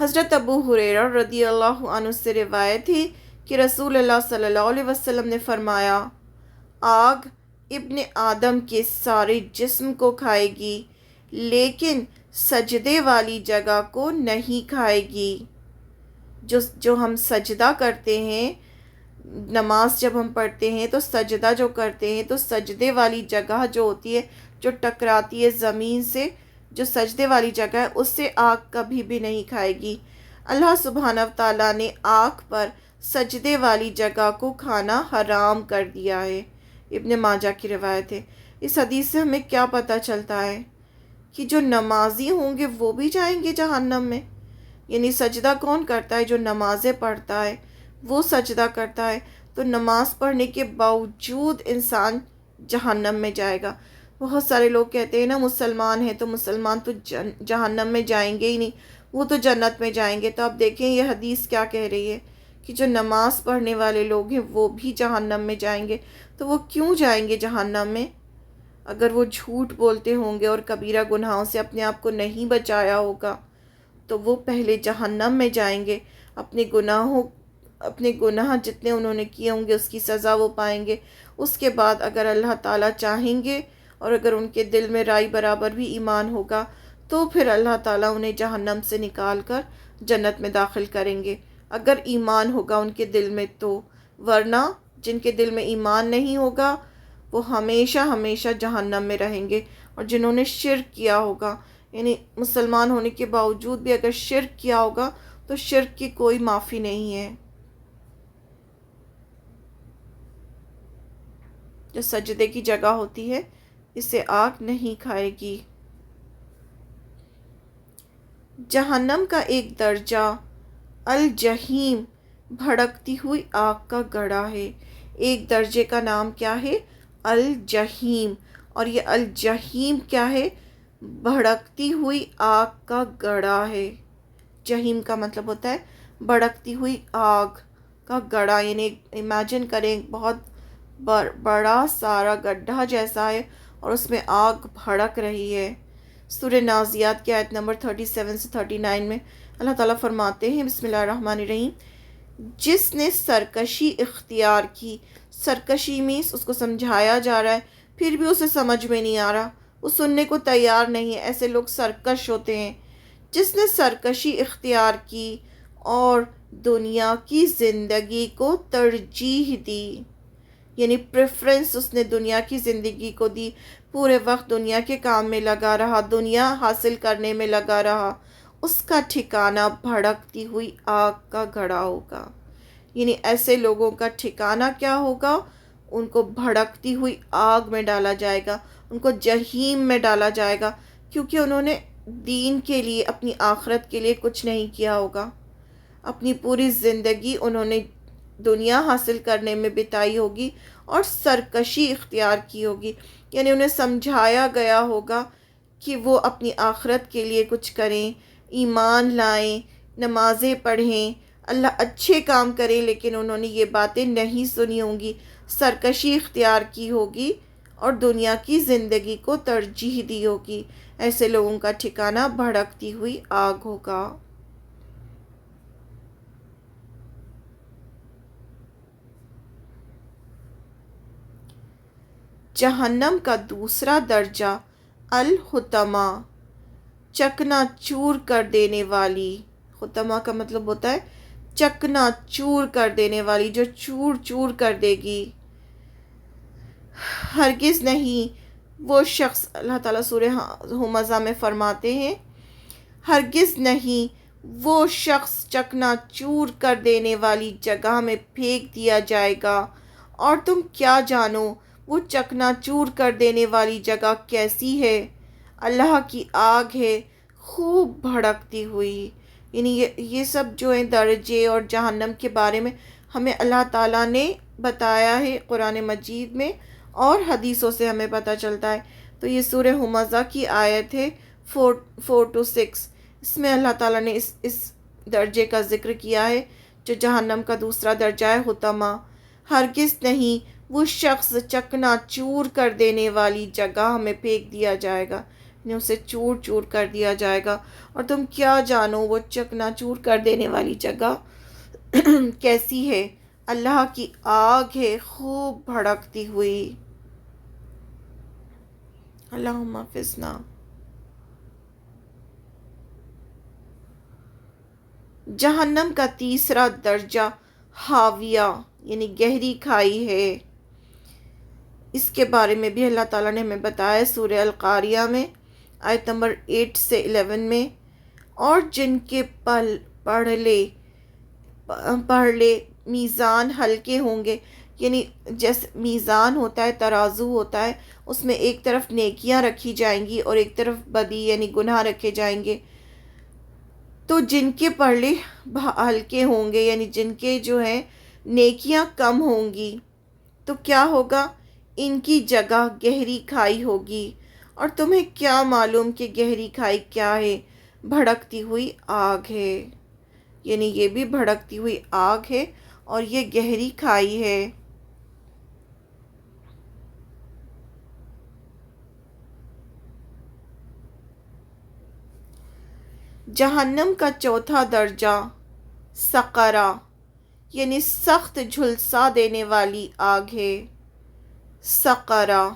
حضرت ابو ہریرہ رضی اللہ عنہ سے روایت ہے کہ رسول اللہ صلی اللہ علیہ وسلم نے فرمایا، آگ ابن آدم کے سارے جسم کو کھائے گی لیکن سجدے والی جگہ کو نہیں کھائے گی۔ جو ہم سجدہ کرتے ہیں، نماز جب ہم پڑھتے ہیں تو سجدہ جو کرتے ہیں، تو سجدے والی جگہ جو ہوتی ہے، جو ٹکراتی ہے زمین سے، جو سجدے والی جگہ ہے، اس سے آگ کبھی بھی نہیں کھائے گی۔ اللہ سبحانہ تعالیٰ نے آگ پر سجدے والی جگہ کو کھانا حرام کر دیا ہے۔ ابن ماجہ کی روایت ہے۔ اس حدیث سے ہمیں کیا پتہ چلتا ہے کہ جو نمازی ہوں گے وہ بھی جائیں گے جہنم میں۔ یعنی سجدہ کون کرتا ہے؟ جو نمازیں پڑھتا ہے وہ سجدہ کرتا ہے، تو نماز پڑھنے کے باوجود انسان جہنم میں جائے گا۔ بہت سارے لوگ کہتے ہیں نا مسلمان ہیں تو مسلمان تو جہنم میں جائیں گے ہی نہیں، وہ تو جنت میں جائیں گے۔ تو آپ دیکھیں یہ حدیث کیا کہہ رہی ہے کہ جو نماز پڑھنے والے لوگ ہیں وہ بھی جہنم میں جائیں گے۔ تو وہ کیوں جائیں گے جہنم میں؟ اگر وہ جھوٹ بولتے ہوں گے اور کبیرہ گناہوں سے اپنے آپ کو نہیں بچایا ہوگا تو وہ پہلے جہنم میں جائیں گے۔ اپنے گناہ جتنے انہوں نے کیے ہوں گے اس کی سزا وہ پائیں گے۔ اس کے بعد اگر اللہ تعالیٰ چاہیں گے اور اگر ان کے دل میں رائی برابر بھی ایمان ہوگا تو پھر اللہ تعالیٰ انہیں جہنم سے نکال کر جنت میں داخل کریں گے، اگر ایمان ہوگا ان کے دل میں تو۔ ورنہ جن کے دل میں ایمان نہیں ہوگا وہ ہمیشہ ہمیشہ جہنم میں رہیں گے۔ اور جنہوں نے شرک کیا ہوگا، یعنی مسلمان ہونے کے باوجود بھی اگر شرک کیا ہوگا تو شرک کی کوئی معافی نہیں ہے۔ جو سجدے کی جگہ ہوتی ہے اسے آگ نہیں کھائے گی۔ جہنم کا ایک درجہ الجحیم، بھڑکتی ہوئی آگ کا گڑھا ہے۔ ایک درجے کا نام کیا ہے؟ الجحیم۔ اور یہ الجحیم کیا ہے؟ بھڑکتی ہوئی آگ کا گڑھا ہے۔ جہیم کا مطلب ہوتا ہے بھڑکتی ہوئی آگ کا گڑھا، یعنی امیجن کریں بہت بڑا سارا گڈھا جیسا ہے اور اس میں آگ بھڑک رہی ہے۔ سورہ نازیات کی آیت نمبر 37 سے 39 میں اللہ تعالیٰ فرماتے ہیں، بسم اللہ الرحمن الرحیم، جس نے سرکشی اختیار کی۔ سرکشی مینس اس کو سمجھایا جا رہا ہے پھر بھی اسے سمجھ میں نہیں آ رہا، وہ سننے کو تیار نہیں ہے، ایسے لوگ سرکش ہوتے ہیں۔ جس نے سرکشی اختیار کی اور دنیا کی زندگی کو ترجیح دی، یعنی پریفرنس اس نے دنیا کی زندگی کو دی، پورے وقت دنیا کے کام میں لگا رہا، دنیا حاصل کرنے میں لگا رہا، اس کا ٹھکانہ بھڑکتی ہوئی آگ کا گڑھا ہوگا۔ یعنی ایسے لوگوں کا ٹھکانہ کیا ہوگا؟ ان کو بھڑکتی ہوئی آگ میں ڈالا جائے گا، ان کو جہیم میں ڈالا جائے گا، کیونکہ انہوں نے دین کے لیے، اپنی آخرت کے لیے کچھ نہیں کیا ہوگا۔ اپنی پوری زندگی انہوں نے دنیا حاصل کرنے میں بتائی ہوگی اور سرکشی اختیار کی ہوگی، یعنی انہیں سمجھایا گیا ہوگا کہ وہ اپنی آخرت کے لیے کچھ کریں، ایمان لائیں، نمازیں پڑھیں، اللہ اچھے کام کریں، لیکن انہوں نے یہ باتیں نہیں سنی ہوں گی، سرکشی اختیار کی ہوگی اور دنیا کی زندگی کو ترجیح دی ہوگی۔ ایسے لوگوں کا ٹھکانہ بھڑکتی ہوئی آگ ہوگا۔ جہنم کا دوسرا درجہ الحطمہ، چکنا چور کر دینے والی۔ حطمہ کا مطلب ہوتا ہے چکنا چور کر دینے والی، جو چور چور کر دے گی۔ ہرگز نہیں وہ شخص، اللہ تعالیٰ سورہ ہمزہ میں فرماتے ہیں، ہرگز نہیں وہ شخص چکنا چور کر دینے والی جگہ میں پھینک دیا جائے گا، اور تم کیا جانو وہ چکنا چور کر دینے والی جگہ کیسی ہے؟ اللہ کی آگ ہے خوب بھڑکتی ہوئی۔ یعنی یہ سب جو ہیں درجے اور جہنم کے بارے میں ہمیں اللہ تعالیٰ نے بتایا ہے قرآن مجید میں، اور حدیثوں سے ہمیں پتہ چلتا ہے۔ تو یہ سورہ ہمزہ کی آیت ہے 4 to 6، اس میں اللہ تعالیٰ نے اس درجے کا ذکر کیا ہے جو جہنم کا دوسرا درجہ ہے حطمہ۔ ہرگز نہیں وہ شخص چکنا چور کر دینے والی جگہ میں پھینک دیا جائے گا، یعنی اسے چور چور کر دیا جائے گا۔ اور تم کیا جانو وہ چکنا چور کر دینے والی جگہ کیسی ہے؟ اللہ کی آگ ہے خوب بھڑکتی ہوئی۔ اللہم حفظنا۔ جہنم کا تیسرا درجہ حاویہ یعنی گہری کھائی ہے۔ اس کے بارے میں بھی اللہ تعالیٰ نے ہمیں بتایا سورہ القاریہ میں آیت نمبر 8 سے 11 میں، اور جن کے پڑھ لے میزان ہلکے ہوں گے، یعنی جیسے میزان ہوتا ہے، ترازو ہوتا ہے، اس میں ایک طرف نیکیاں رکھی جائیں گی اور ایک طرف بدی یعنی گناہ رکھے جائیں گے، تو جن کے پڑھے ہلکے ہوں گے یعنی جن کے جو ہیں نیکیاں کم ہوں گی تو کیا ہوگا؟ ان کی جگہ گہری کھائی ہوگی۔ اور تمہیں کیا معلوم کہ گہری کھائی کیا ہے؟ بھڑکتی ہوئی آگ ہے، یعنی یہ بھی بھڑکتی ہوئی آگ ہے اور یہ گہری کھائی ہے۔ جہنم کا چوتھا درجہ سقرہ یعنی سخت جھلسا دینے والی آگ ہے۔ سقرہ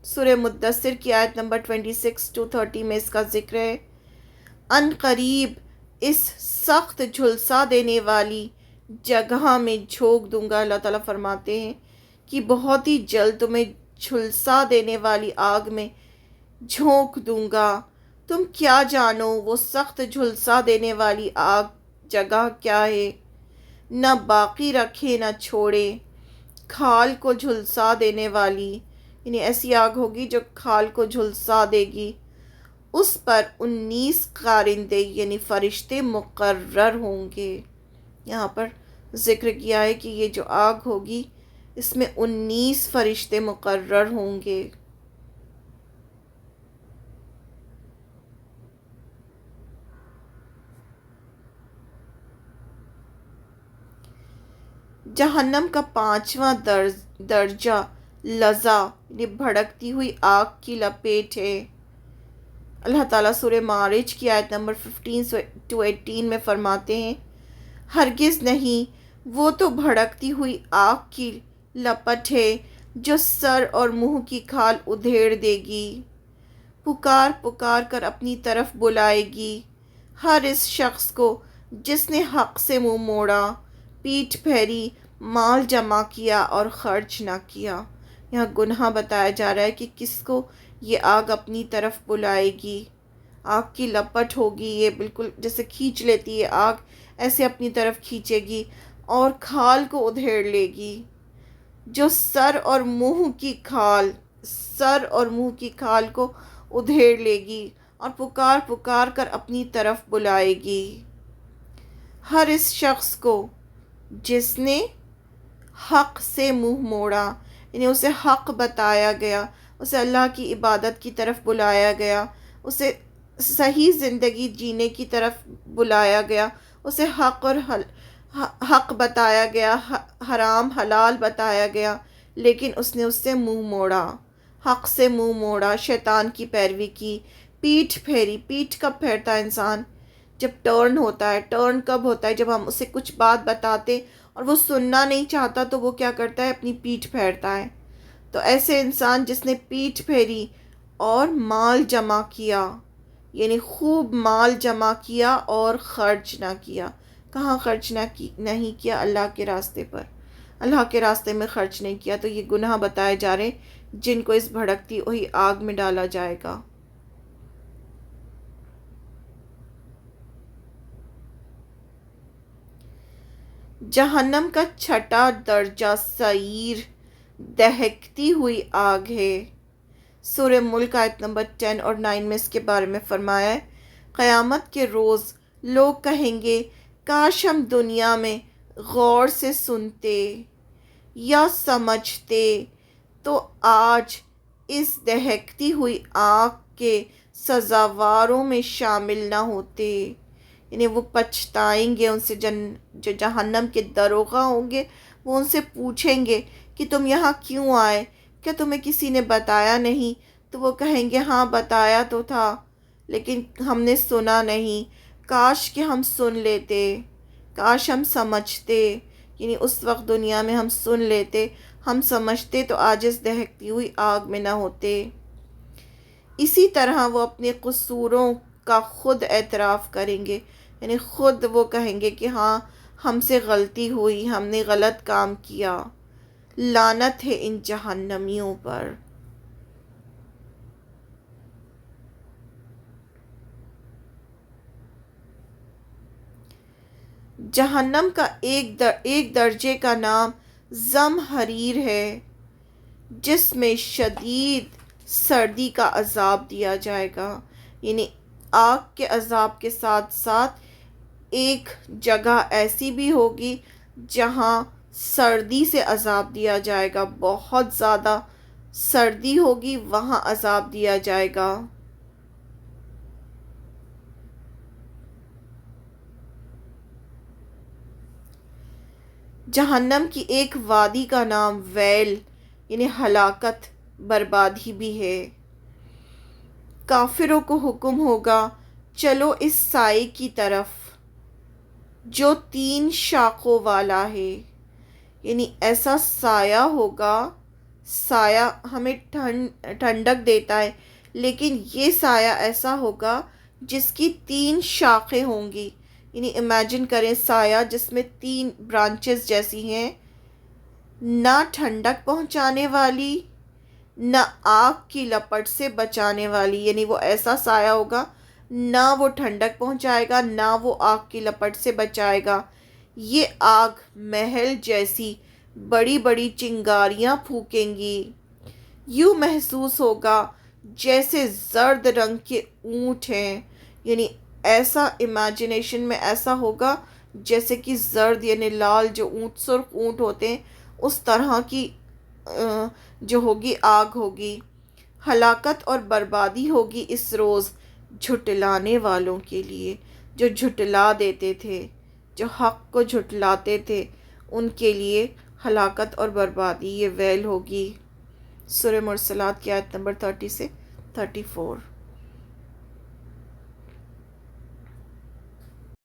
سورہ مدثر کی آیت نمبر 26 to 30 میں اس کا ذکر ہے۔ ان قریب اس سخت جھلسا دینے والی جگہ میں جھونک دوں گا، اللہ تعالیٰ فرماتے ہیں کہ بہت ہی جلد تمہیں جھلسا دینے والی آگ میں جھونک دوں گا۔ تم کیا جانو وہ سخت جھلسا دینے والی آگ جگہ کیا ہے؟ نہ باقی رکھے نہ چھوڑے، کھال کو جھلسا دینے والی، یعنی ایسی آگ ہوگی جو کھال کو جھلسا دے گی۔ اس پر 19 کارندے یعنی فرشتے مقرر ہوں گے۔ یہاں پر ذکر کیا ہے کہ یہ جو آگ ہوگی اس میں 19 فرشتے مقرر ہوں گے۔ جہنم کا پانچواں درجہ لظا یعنی بھڑکتی ہوئی آگ کی لپیٹ ہے۔ اللہ تعالیٰ سورہ معارج کی آیت نمبر 15 to 18 میں فرماتے ہیں، ہرگز نہیں، وہ تو بھڑکتی ہوئی آگ کی لپٹ ہے جو سر اور منہ کی کھال ادھیڑ دے گی، پکار پکار کر اپنی طرف بلائے گی ہر اس شخص کو جس نے حق سے منہ موڑا، پیٹھ پھیری، مال جمع کیا اور خرچ نہ کیا۔ یہاں گناہ بتایا جا رہا ہے کہ کس کو یہ آگ اپنی طرف بلائے گی۔ آگ کی لپٹ ہوگی، یہ بالکل جیسے کھینچ لیتی ہے آگ، ایسے اپنی طرف کھینچے گی اور کھال کو ادھیڑ لے گی، جو سر اور منہ کی کھال کو ادھیڑ لے گی اور پکار پکار کر اپنی طرف بلائے گی ہر اس شخص کو جس نے حق سے منہ موڑا، یعنی اسے حق بتایا گیا، اسے اللہ کی عبادت کی طرف بلایا گیا، اسے صحیح زندگی جینے کی طرف بلایا گیا، اسے حق بتایا گیا، حرام حلال بتایا گیا، لیکن اس نے اس سے منہ موڑا، حق سے منہ موڑا، شیطان کی پیروی کی، پیٹھ پھیری۔ پیٹھ کب پھیرتا ہے انسان؟ جب ٹرن ہوتا ہے۔ ٹرن کب ہوتا ہے؟ جب ہم اسے کچھ بات بتاتے اور وہ سننا نہیں چاہتا تو وہ کیا کرتا ہے؟ اپنی پیٹھ پھیرتا ہے۔ تو ایسے انسان جس نے پیٹھ پھیری اور مال جمع کیا، یعنی خوب مال جمع کیا اور خرچ نہ کیا۔ کہاں خرچ نہیں کیا؟ اللہ کے راستے پر، اللہ کے راستے میں خرچ نہیں کیا، تو یہ گناہ بتائے جا رہے جن کو اس بھڑکتی ہوئی آگ میں ڈالا جائے گا۔ جہنم کا چھٹا درجہ سعیر دہکتی ہوئی آگ ہے۔ سورہ ملک آیت نمبر 10 اور 9 میں اس کے بارے میں فرمایا ہے، قیامت کے روز لوگ کہیں گے کاش ہم دنیا میں غور سے سنتے یا سمجھتے تو آج اس دہکتی ہوئی آگ کے سزاواروں میں شامل نہ ہوتے۔ یعنی وہ پچھتائیں گے، ان سے جو جہنم کے داروغہ ہوں گے وہ ان سے پوچھیں گے کہ تم یہاں کیوں آئے؟ کیا تمہیں کسی نے بتایا نہیں؟ تو وہ کہیں گے ہاں بتایا تو تھا لیکن ہم نے سنا نہیں، کاش کہ ہم سن لیتے، کاش ہم سمجھتے، یعنی اس وقت دنیا میں ہم سن لیتے، ہم سمجھتے تو آج اس دہکتی ہوئی آگ میں نہ ہوتے۔ اسی طرح وہ اپنے قصوروں کا خود اعتراف کریں گے، یعنی خود وہ کہیں گے کہ ہاں ہم سے غلطی ہوئی، ہم نے غلط کام کیا، لعنت ہے ان جہنمیوں پر۔ جہنم کا ایک درجے کا نام زمہریر ہے، جس میں شدید سردی کا عذاب دیا جائے گا، یعنی آگ کے عذاب کے ساتھ ساتھ ایک جگہ ایسی بھی ہوگی جہاں سردی سے عذاب دیا جائے گا، بہت زیادہ سردی ہوگی، وہاں عذاب دیا جائے گا۔ جہنم کی ایک وادی کا نام ویل یعنی ہلاکت، بربادی بھی ہے۔ کافروں کو حکم ہوگا چلو اس سائے کی طرف جو 3 شاخوں والا ہے، یعنی ایسا سایہ ہوگا، سایہ ہمیں ٹھنڈک دیتا ہے لیکن یہ سایہ ایسا ہوگا جس کی 3 شاخیں ہوں گی، یعنی امیجن کریں سایہ جس میں 3 برانچز جیسی ہیں، نہ ٹھنڈک پہنچانے والی، نہ آگ کی لپٹ سے بچانے والی، یعنی وہ ایسا سایہ ہوگا نہ وہ ٹھنڈک پہنچائے گا نہ وہ آگ کی لپٹ سے بچائے گا۔ یہ آگ محل جیسی بڑی بڑی چنگاریاں پھونکیں گی، یوں محسوس ہوگا جیسے زرد رنگ کے اونٹ ہیں، یعنی ایسا امیجنیشن میں ایسا ہوگا جیسے کہ زرد یعنی لال جو اونٹ، سرخ اونٹ ہوتے ہیں، اس طرح کی جو ہوگی آگ ہوگی۔ ہلاکت اور بربادی ہوگی اس روز جھٹلانے والوں کے لیے، جو جھٹلا دیتے تھے، جو حق کو جھٹلاتے تھے، ان کے لیے ہلاکت اور بربادی، یہ ویل ہوگی۔ سورہ مرسلات کی آیت نمبر 30 سے 34۔